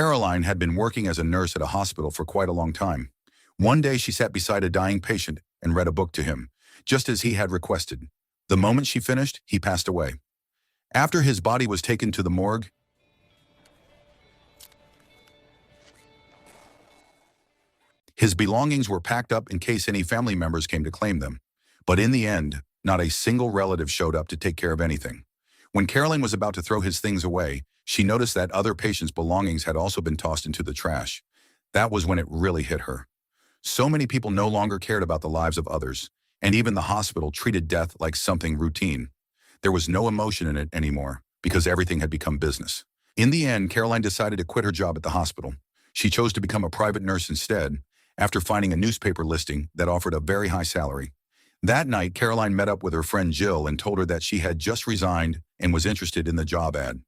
Caroline had been working as a nurse at a hospital for quite a long time. One day she sat beside a dying patient and read a book to him, just as he had requested. The moment she finished, he passed away. After his body was taken to the morgue, his belongings were packed up in case any family members came to claim them. But in the end, not a single relative showed up to take care of anything. When Caroline was about to throw his things away, she noticed that other patients' belongings had also been tossed into the trash. That was when it really hit her. So many people no longer cared about the lives of others, and even the hospital treated death like something routine. There was no emotion in it anymore, because everything had become business. In the end, Caroline decided to quit her job at the hospital. She chose to become a private nurse instead, after finding a newspaper listing that offered a very high salary. That night, Caroline met up with her friend Jill and told her that she had just resigned and was interested in the job ad.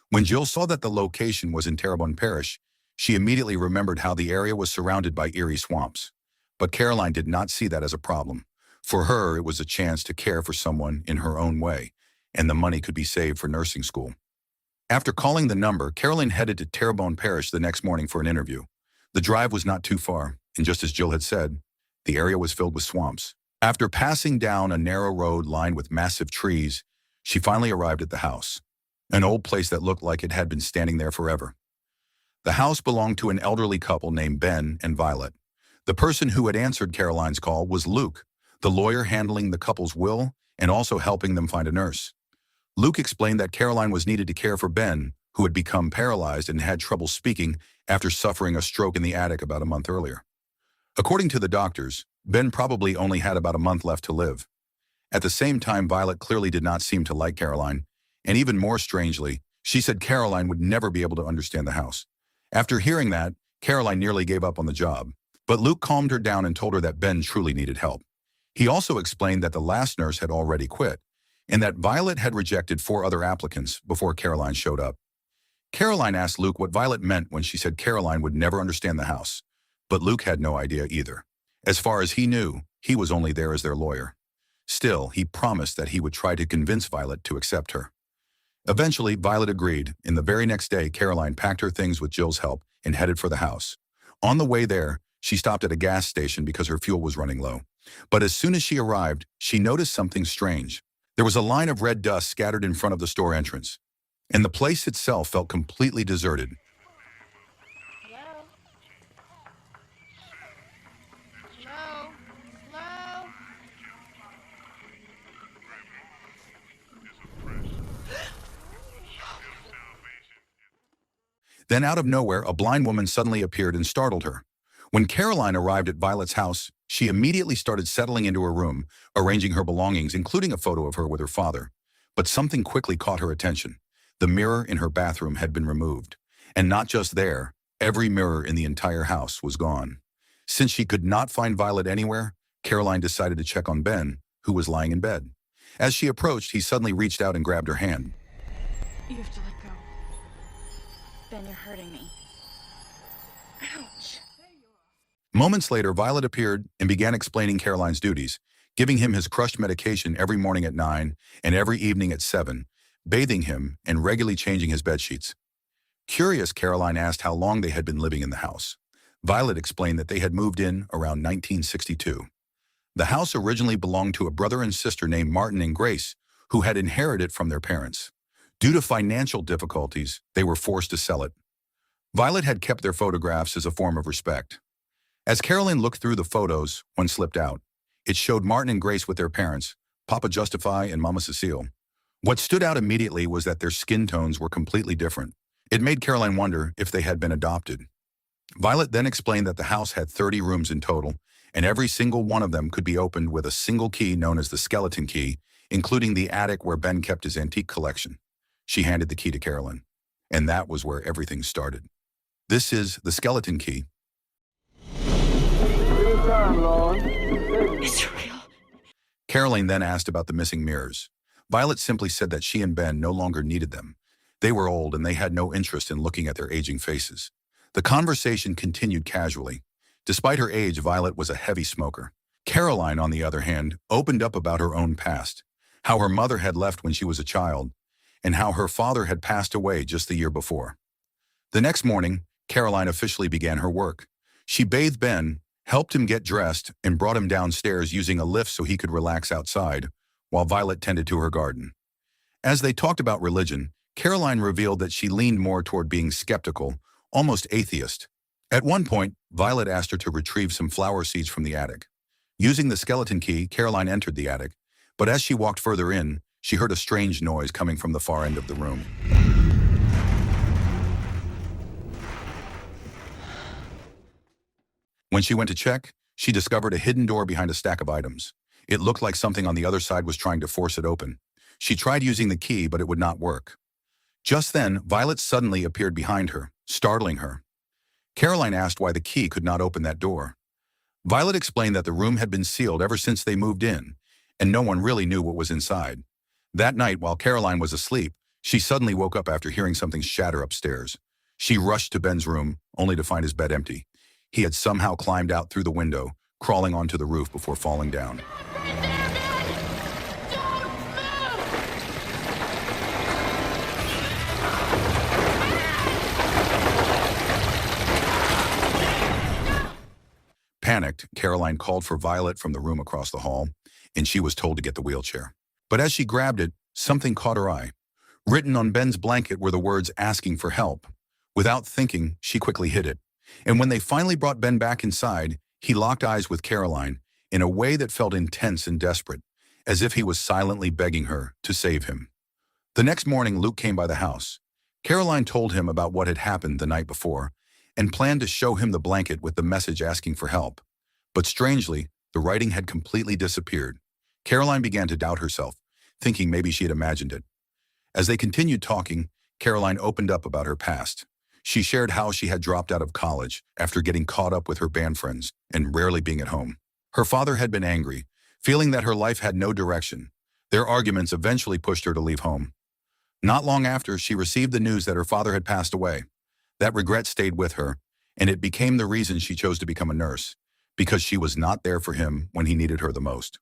When Jill saw that the location was in Terrebonne Parish, she immediately remembered how the area was surrounded by eerie swamps. But Caroline did not see that as a problem. For her, it was a chance to care for someone in her own way, and the money could be saved for nursing school. After calling the number, Caroline headed to Terrebonne Parish the next morning for an interview. The drive was not too far, and just as Jill had said, the area was filled with swamps. After passing down a narrow road lined with massive trees, she finally arrived at the house, an old place that looked like it had been standing there forever. The house belonged to an elderly couple named Ben and Violet. The person who had answered Caroline's call was Luke, the lawyer handling the couple's will and also helping them find a nurse. Luke explained that Caroline was needed to care for Ben, who had become paralyzed and had trouble speaking after suffering a stroke in the attic about a month earlier. According to the doctors, Ben probably only had about a month left to live. At the same time, Violet clearly did not seem to like Caroline, and even more strangely, she said Caroline would never be able to understand the house. After hearing that, Caroline nearly gave up on the job, but Luke calmed her down and told her that Ben truly needed help. He also explained that the last nurse had already quit, and that Violet had rejected 4 other applicants before Caroline showed up. Caroline asked Luke what Violet meant when she said Caroline would never understand the house, but Luke had no idea either. As far as he knew, he was only there as their lawyer. Still, he promised that he would try to convince Violet to accept her. Eventually, Violet agreed, and the very next day, Caroline packed her things with Jill's help and headed for the house. On the way there, she stopped at a gas station because her fuel was running low. But as soon as she arrived, she noticed something strange. There was a line of red dust scattered in front of the store entrance, and the place itself felt completely deserted. Hello? Hello? Hello? Then out of nowhere, a blind woman suddenly appeared and startled her. When Caroline arrived at Violet's house, she immediately started settling into her room, arranging her belongings, including a photo of her with her father. But something quickly caught her attention. The mirror in her bathroom had been removed. And not just there, every mirror in the entire house was gone. Since she could not find Violet anywhere, Caroline decided to check on Ben, who was lying in bed. As she approached, he suddenly reached out and grabbed her hand. You have to let go. Ben, you're hurting me. Ouch. Moments later, Violet appeared and began explaining Caroline's duties, giving him his crushed medication every morning at 9 and every evening at 7, bathing him and regularly changing his bedsheets. Curious, Caroline asked how long they had been living in the house. Violet explained that they had moved in around 1962. The house originally belonged to a brother and sister named Martin and Grace, who had inherited it from their parents. Due to financial difficulties, they were forced to sell it. Violet had kept their photographs as a form of respect. As Caroline looked through the photos, one slipped out. It showed Martin and Grace with their parents, Papa Justify and Mama Cecile. What stood out immediately was that their skin tones were completely different. It made Caroline wonder if they had been adopted. Violet then explained that the house had 30 rooms in total, and every single one of them could be opened with a single key known as the skeleton key, including the attic where Ben kept his antique collection. She handed the key to Caroline, and that was where everything started. This is the skeleton key. It's real. Caroline then asked about the missing mirrors. Violet simply said that she and Ben no longer needed them. They were old and they had no interest in looking at their aging faces. The conversation continued casually. Despite her age, Violet was a heavy smoker. Caroline, on the other hand, opened up about her own past, how her mother had left when she was a child, and how her father had passed away just the year before. The next morning, Caroline officially began her work. She bathed Ben, helped him get dressed, and brought him downstairs using a lift so he could relax outside, while Violet tended to her garden. As they talked about religion, Caroline revealed that she leaned more toward being skeptical, almost atheist. At one point, Violet asked her to retrieve some flower seeds from the attic. Using the skeleton key, Caroline entered the attic, but as she walked further in, she heard a strange noise coming from the far end of the room. When she went to check, she discovered a hidden door behind a stack of items. It looked like something on the other side was trying to force it open. She tried using the key, but it would not work. Just then, Violet suddenly appeared behind her, startling her. Caroline asked why the key could not open that door. Violet explained that the room had been sealed ever since they moved in, and no one really knew what was inside. That night, while Caroline was asleep, she suddenly woke up after hearing something shatter upstairs. She rushed to Ben's room, only to find his bed empty. He had somehow climbed out through the window, crawling onto the roof before falling down. Panicked, Caroline called for Violet from the room across the hall, and she was told to get the wheelchair. But as she grabbed it, something caught her eye. Written on Ben's blanket were the words asking for help. Without thinking, she quickly hid it. And when they finally brought Ben back inside, he locked eyes with Caroline in a way that felt intense and desperate, as if he was silently begging her to save him. The next morning, Luke came by the house. Caroline told him about what had happened the night before and planned to show him the blanket with the message asking for help. But strangely, the writing had completely disappeared. Caroline began to doubt herself, thinking maybe she had imagined it. As they continued talking, Caroline opened up about her past. She shared how she had dropped out of college after getting caught up with her band friends and rarely being at home. Her father had been angry, feeling that her life had no direction. Their arguments eventually pushed her to leave home. Not long after, she received the news that her father had passed away. That regret stayed with her, and it became the reason she chose to become a nurse, because she was not there for him when he needed her the most.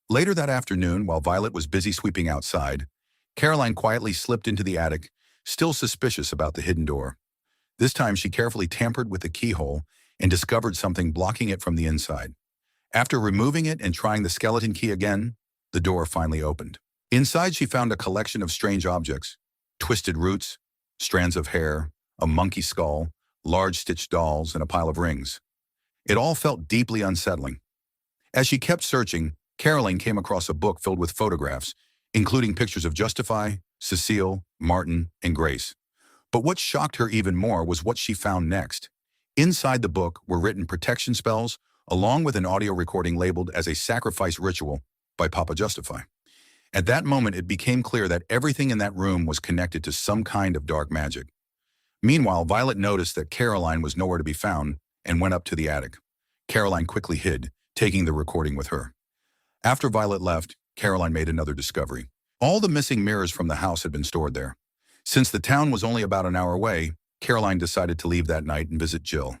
Later that afternoon, while Violet was busy sweeping outside, Caroline quietly slipped into the attic, still suspicious about the hidden door. This time, she carefully tampered with the keyhole and discovered something blocking it from the inside. After removing it and trying the skeleton key again, the door finally opened. Inside, she found a collection of strange objects: twisted roots, strands of hair, a monkey skull, large stitched dolls, and a pile of rings. It all felt deeply unsettling. As she kept searching, Caroline came across a book filled with photographs, including pictures of Justify, Cecile, Martin, and Grace. But what shocked her even more was what she found next. Inside the book were written protection spells, along with an audio recording labeled as a sacrifice ritual by Papa Justify. At that moment, it became clear that everything in that room was connected to some kind of dark magic. Meanwhile, Violet noticed that Caroline was nowhere to be found and went up to the attic. Caroline quickly hid, taking the recording with her. After Violet left, Caroline made another discovery. All the missing mirrors from the house had been stored there. Since the town was only about an hour away, Caroline decided to leave that night and visit Jill.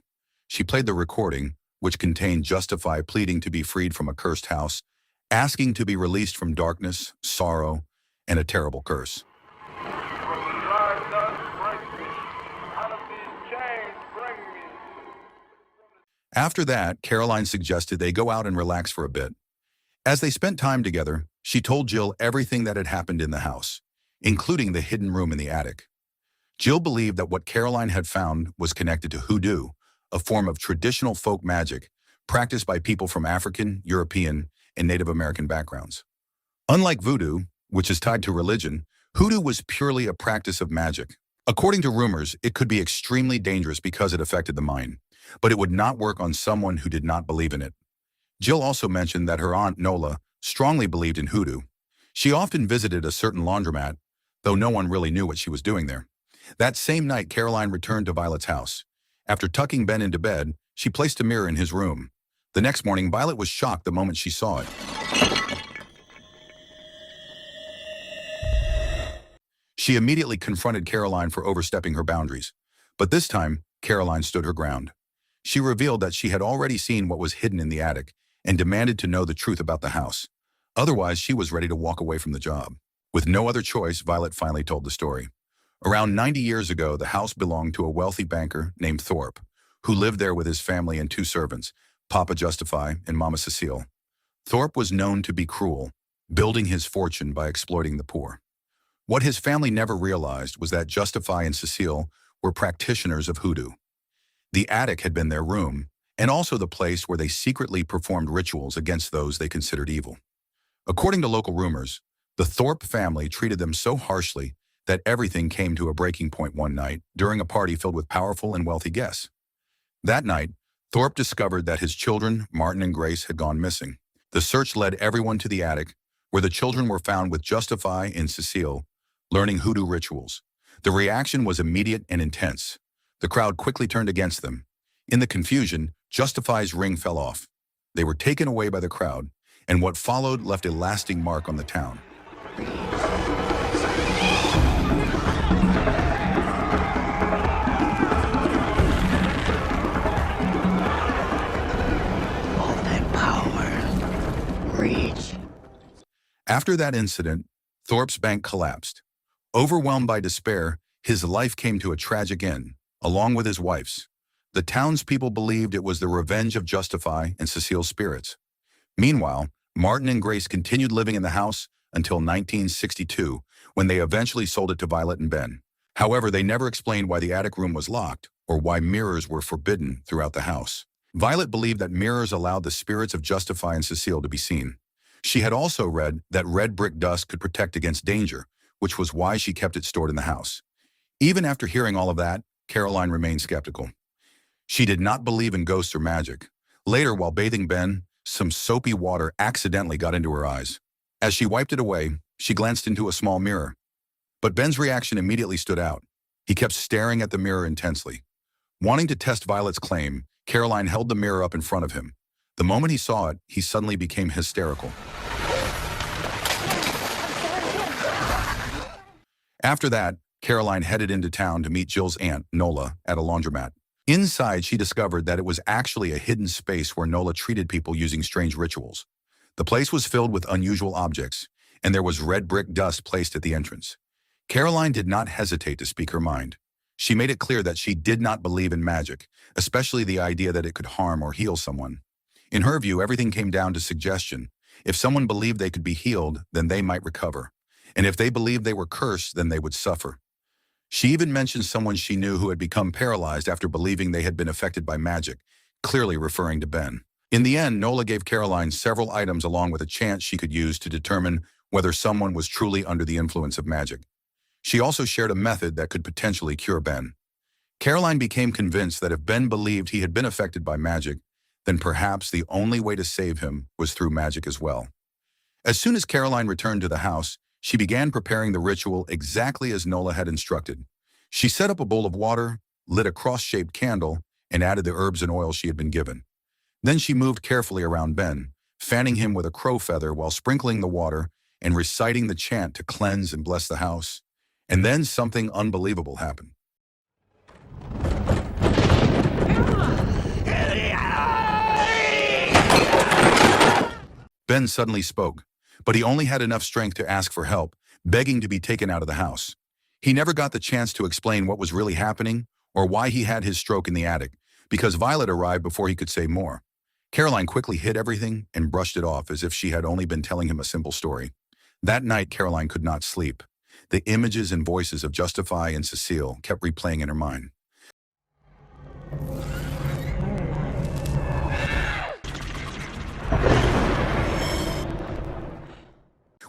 She played the recording, which contained Justify pleading to be freed from a cursed house, asking to be released from darkness, sorrow, and a terrible curse. After that, Caroline suggested they go out and relax for a bit. As they spent time together, she told Jill everything that had happened in the house, including the hidden room in the attic. Jill believed that what Caroline had found was connected to hoodoo, a form of traditional folk magic practiced by people from African, European, and Native American backgrounds. Unlike voodoo, which is tied to religion, hoodoo was purely a practice of magic. According to rumors, it could be extremely dangerous because it affected the mind, but it would not work on someone who did not believe in it. Jill also mentioned that her aunt Nola strongly believed in hoodoo. She often visited a certain laundromat, though no one really knew what she was doing there. That same night, Caroline returned to Violet's house. After tucking Ben into bed, she placed a mirror in his room. The next morning, Violet was shocked the moment she saw it. She immediately confronted Caroline for overstepping her boundaries. But this time, Caroline stood her ground. She revealed that she had already seen what was hidden in the attic and demanded to know the truth about the house. Otherwise, she was ready to walk away from the job. With no other choice, Violet finally told the story. Around 90 years ago, the house belonged to a wealthy banker named Thorpe, who lived there with his family and two servants, Papa Justify and Mama Cecile. Thorpe was known to be cruel, building his fortune by exploiting the poor. What his family never realized was that Justify and Cecile were practitioners of hoodoo. The attic had been their room, and also the place where they secretly performed rituals against those they considered evil. According to local rumors, the Thorpe family treated them so harshly that everything came to a breaking point one night during a party filled with powerful and wealthy guests. That night, Thorpe discovered that his children, Martin and Grace, had gone missing. The search led everyone to the attic, where the children were found with Justify and Cecile, learning hoodoo rituals. The reaction was immediate and intense. The crowd quickly turned against them. In the confusion, Justify's ring fell off. They were taken away by the crowd, and what followed left a lasting mark on the town. All that power, reach. After that incident, Thorpe's bank collapsed. Overwhelmed by despair, his life came to a tragic end, along with his wife's. The townspeople believed it was the revenge of Justify and Cecile's spirits. Meanwhile, Martin and Grace continued living in the house until 1962, when they eventually sold it to Violet and Ben. However, they never explained why the attic room was locked or why mirrors were forbidden throughout the house. Violet believed that mirrors allowed the spirits of Justify and Cecile to be seen. She had also read that red brick dust could protect against danger, which was why she kept it stored in the house. Even after hearing all of that, Caroline remained skeptical. She did not believe in ghosts or magic. Later, while bathing Ben, some soapy water accidentally got into her eyes. As she wiped it away, she glanced into a small mirror. But Ben's reaction immediately stood out. He kept staring at the mirror intensely. Wanting to test Violet's claim, Caroline held the mirror up in front of him. The moment he saw it, he suddenly became hysterical. After that, Caroline headed into town to meet Jill's aunt, Nola, at a laundromat. Inside, she discovered that it was actually a hidden space where Nola treated people using strange rituals. The place was filled with unusual objects, and there was red brick dust placed at the entrance. Caroline did not hesitate to speak her mind. She made it clear that she did not believe in magic, especially the idea that it could harm or heal someone. In her view, everything came down to suggestion. If someone believed they could be healed, then they might recover. And if they believed they were cursed, then they would suffer. She even mentioned someone she knew who had become paralyzed after believing they had been affected by magic, clearly referring to Ben. In the end, Nola gave Caroline several items along with a chant she could use to determine whether someone was truly under the influence of magic. She also shared a method that could potentially cure Ben. Caroline became convinced that if Ben believed he had been affected by magic, then perhaps the only way to save him was through magic as well. As soon as Caroline returned to the house, she began preparing the ritual exactly as Nola had instructed. She set up a bowl of water, lit a cross-shaped candle, and added the herbs and oil she had been given. Then she moved carefully around Ben, fanning him with a crow feather while sprinkling the water and reciting the chant to cleanse and bless the house. And then something unbelievable happened. Ben suddenly spoke, but he only had enough strength to ask for help, begging to be taken out of the house. He never got the chance to explain what was really happening or why he had his stroke in the attic, because Violet arrived before he could say more. Caroline quickly hid everything and brushed it off as if she had only been telling him a simple story. That night, Caroline could not sleep. The images and voices of Justify and Cecile kept replaying in her mind.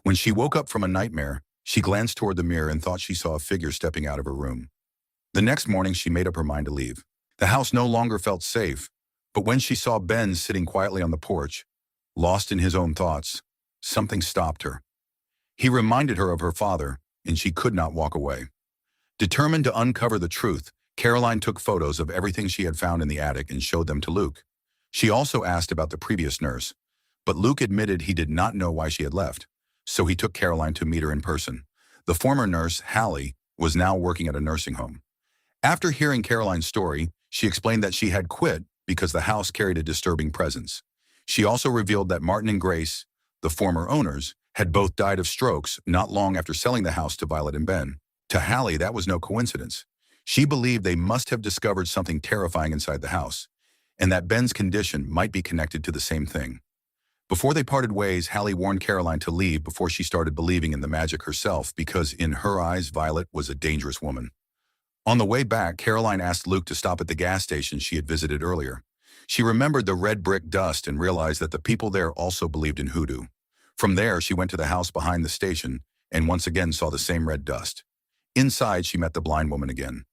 When she woke up from a nightmare, she glanced toward the mirror and thought she saw a figure stepping out of her room. The next morning, she made up her mind to leave. The house no longer felt safe, but when she saw Ben sitting quietly on the porch, lost in his own thoughts, something stopped her. He reminded her of her father, and she could not walk away. Determined to uncover the truth, Caroline took photos of everything she had found in the attic and showed them to Luke. She also asked about the previous nurse, but Luke admitted he did not know why she had left, so he took Caroline to meet her in person. The former nurse, Hallie, was now working at a nursing home. After hearing Caroline's story, she explained that she had quit because the house carried a disturbing presence. She also revealed that Martin and Grace, the former owners, had both died of strokes not long after selling the house to Violet and Ben. To Hallie, that was no coincidence. She believed they must have discovered something terrifying inside the house, and that Ben's condition might be connected to the same thing. Before they parted ways, Hallie warned Caroline to leave before she started believing in the magic herself because, in her eyes, Violet was a dangerous woman. On the way back, Caroline asked Luke to stop at the gas station she had visited earlier. She remembered the red brick dust and realized that the people there also believed in hoodoo. From there, she went to the house behind the station and once again saw the same red dust. Inside, she met the blind woman again.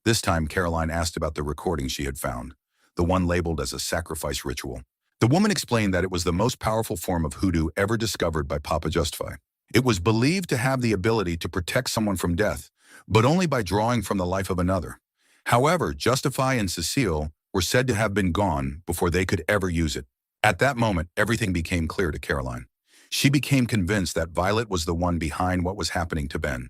This time, Caroline asked about the recording she had found, the one labeled as a sacrifice ritual. The woman explained that it was the most powerful form of hoodoo ever discovered by Papa Justify. It was believed to have the ability to protect someone from death, but only by drawing from the life of another. However, Justify and Cecile were said to have been gone before they could ever use it. At that moment, everything became clear to Caroline. She became convinced that Violet was the one behind what was happening to Ben.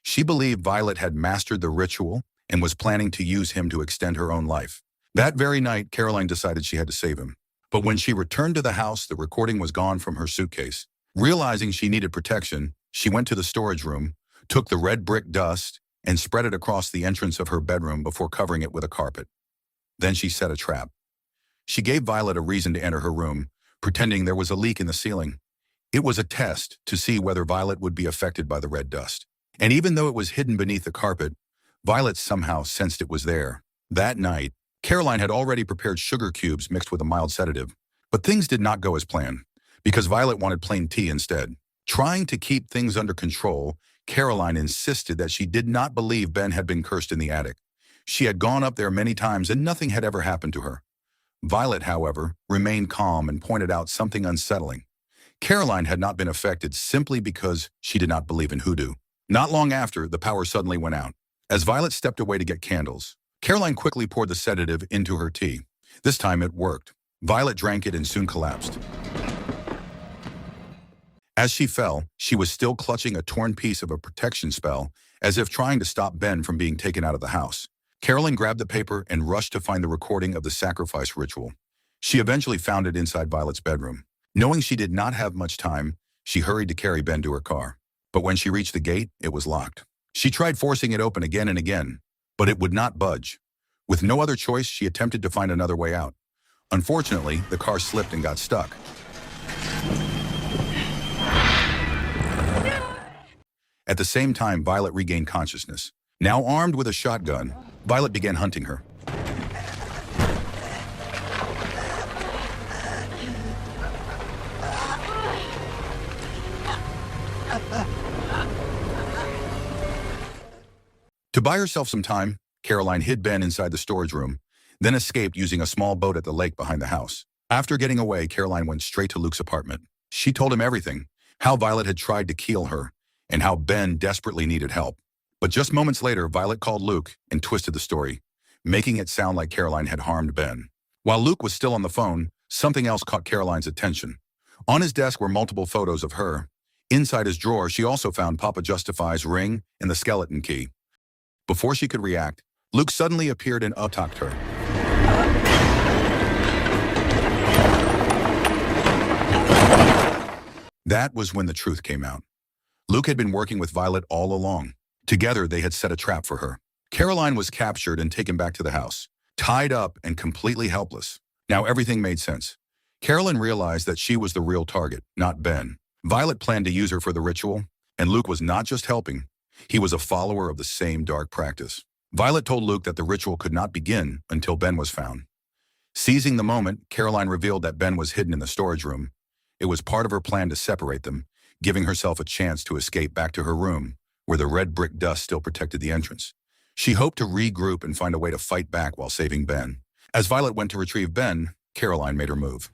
She believed Violet had mastered the ritual and was planning to use him to extend her own life. That very night, Caroline decided she had to save him. But when she returned to the house, the recording was gone from her suitcase. Realizing she needed protection, she went to the storage room, took the red brick dust, and spread it across the entrance of her bedroom before covering it with a carpet. Then she set a trap. She gave Violet a reason to enter her room, pretending there was a leak in the ceiling. It was a test to see whether Violet would be affected by the red dust. And even though it was hidden beneath the carpet, Violet somehow sensed it was there. That night, Caroline had already prepared sugar cubes mixed with a mild sedative. But things did not go as planned, because Violet wanted plain tea instead. Trying to keep things under control, Caroline insisted that she did not believe Ben had been cursed in the attic. She had gone up there many times and nothing had ever happened to her. Violet, however, remained calm and pointed out something unsettling. Caroline had not been affected simply because she did not believe in hoodoo. Not long after, the power suddenly went out. As Violet stepped away to get candles, Caroline quickly poured the sedative into her tea. This time it worked. Violet drank it and soon collapsed. As she fell, she was still clutching a torn piece of a protection spell, as if trying to stop Ben from being taken out of the house. Caroline grabbed the paper and rushed to find the recording of the sacrifice ritual. She eventually found it inside Violet's bedroom. Knowing she did not have much time, she hurried to carry Ben to her car. But when she reached the gate, it was locked. She tried forcing it open again and again, but it would not budge. With no other choice, she attempted to find another way out. Unfortunately, the car slipped and got stuck. At the same time, Violet regained consciousness. Now armed with a shotgun, Violet began hunting her. To buy herself some time, Caroline hid Ben inside the storage room, then escaped using a small boat at the lake behind the house. After getting away, Caroline went straight to Luke's apartment. She told him everything, how Violet had tried to kill her, and how Ben desperately needed help. But just moments later, Violet called Luke and twisted the story, making it sound like Caroline had harmed Ben. While Luke was still on the phone, something else caught Caroline's attention. On his desk were multiple photos of her. Inside his drawer, she also found Papa Justify's ring and the skeleton key. Before she could react, Luke suddenly appeared and attacked her. That was when the truth came out. Luke had been working with Violet all along. Together, they had set a trap for her. Caroline was captured and taken back to the house, tied up and completely helpless. Now everything made sense. Caroline realized that she was the real target, not Ben. Violet planned to use her for the ritual, and Luke was not just helping. He was a follower of the same dark practice. Violet told Luke that the ritual could not begin until Ben was found. Seizing the moment, Caroline revealed that Ben was hidden in the storage room. It was part of her plan to separate them, giving herself a chance to escape back to her room, where the red brick dust still protected the entrance. She hoped to regroup and find a way to fight back while saving Ben. As Violet went to retrieve Ben, Caroline made her move.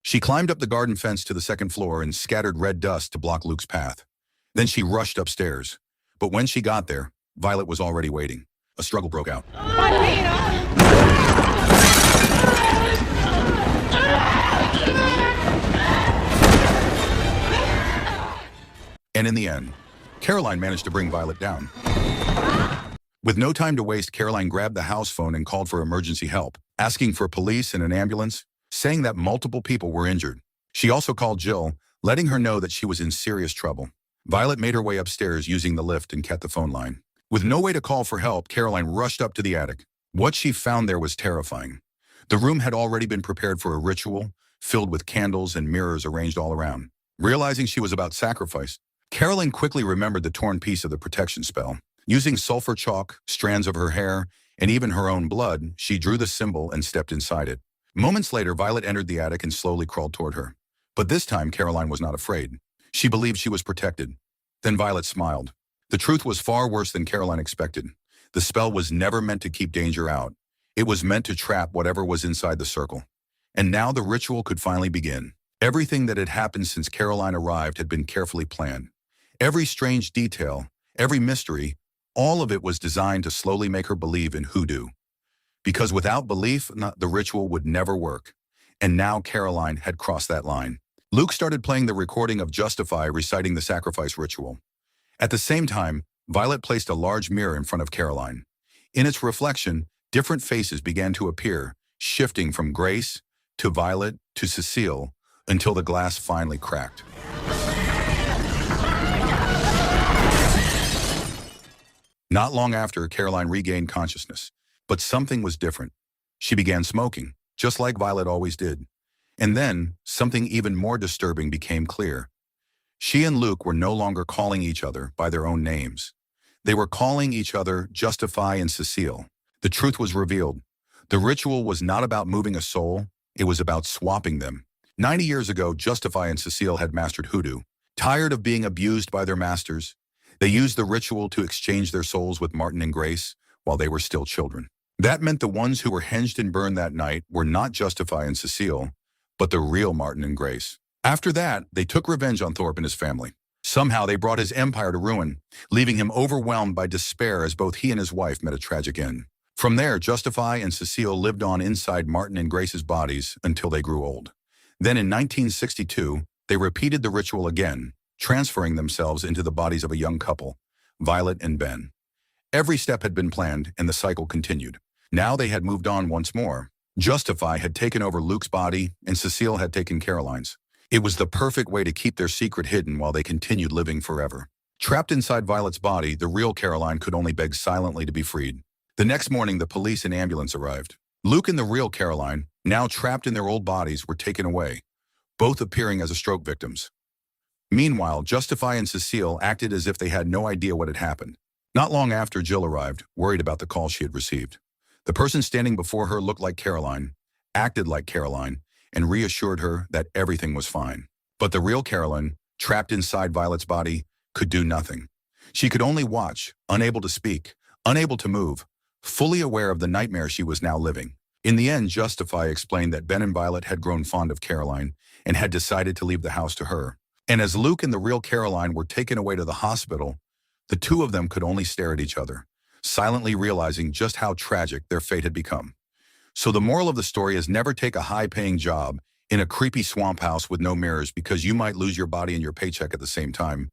She climbed up the garden fence to the second floor and scattered red dust to block Luke's path. Then she rushed upstairs. But when she got there, Violet was already waiting. A struggle broke out. And in the end, Caroline managed to bring Violet down. With no time to waste, Caroline grabbed the house phone and called for emergency help, asking for police and an ambulance, saying that multiple people were injured. She also called Jill, letting her know that she was in serious trouble. Violet made her way upstairs using the lift and kept the phone line. With no way to call for help, Caroline rushed up to the attic. What she found there was terrifying. The room had already been prepared for a ritual, filled with candles and mirrors arranged all around. Realizing she was about sacrifice, Caroline quickly remembered the torn piece of the protection spell. Using sulfur chalk, strands of her hair, and even her own blood, she drew the symbol and stepped inside it. Moments later, Violet entered the attic and slowly crawled toward her. But this time, Caroline was not afraid. She believed she was protected. Then Violet smiled. The truth was far worse than Caroline expected. The spell was never meant to keep danger out. It was meant to trap whatever was inside the circle. And now the ritual could finally begin. Everything that had happened since Caroline arrived had been carefully planned. Every strange detail, every mystery, all of it was designed to slowly make her believe in hoodoo. Because without belief, the ritual would never work. And now Caroline had crossed that line. Luke started playing the recording of Justify reciting the sacrifice ritual. At the same time, Violet placed a large mirror in front of Caroline. In its reflection, different faces began to appear, shifting from Grace to Violet to Cecile, until the glass finally cracked. Not long after, Caroline regained consciousness. But something was different. She began smoking, just like Violet always did. And then, something even more disturbing became clear. She and Luke were no longer calling each other by their own names. They were calling each other Justify and Cecile. The truth was revealed. The ritual was not about moving a soul, it was about swapping them. 90 years ago, Justify and Cecile had mastered hoodoo. Tired of being abused by their masters, they used the ritual to exchange their souls with Martin and Grace while they were still children. That meant the ones who were hinged and burned that night were not Justify and Cecile, but the real Martin and Grace. After that, they took revenge on Thorpe and his family. Somehow they brought his empire to ruin, leaving him overwhelmed by despair as both he and his wife met a tragic end. From there, Justify and Cecile lived on inside Martin and Grace's bodies until they grew old. Then in 1962, they repeated the ritual again, transferring themselves into the bodies of a young couple, Violet and Ben. Every step had been planned, and the cycle continued. Now they had moved on once more. Justify had taken over Luke's body, and Cecile had taken Caroline's. It was the perfect way to keep their secret hidden while they continued living forever. Trapped inside Violet's body, the real Caroline could only beg silently to be freed. The next morning, the police and ambulance arrived. Luke and the real Caroline, now trapped in their old bodies, were taken away, both appearing as stroke victims. Meanwhile, Justify and Cecile acted as if they had no idea what had happened. Not long after, Jill arrived, worried about the call she had received. The person standing before her looked like Caroline, acted like Caroline, and reassured her that everything was fine. But the real Caroline, trapped inside Violet's body, could do nothing. She could only watch, unable to speak, unable to move, fully aware of the nightmare she was now living. In the end, Justify explained that Ben and Violet had grown fond of Caroline and had decided to leave the house to her. And as Luke and the real Caroline were taken away to the hospital, the two of them could only stare at each other, silently realizing just how tragic their fate had become. So the moral of the story is never take a high-paying job in a creepy swamp house with no mirrors, because you might lose your body and your paycheck at the same time.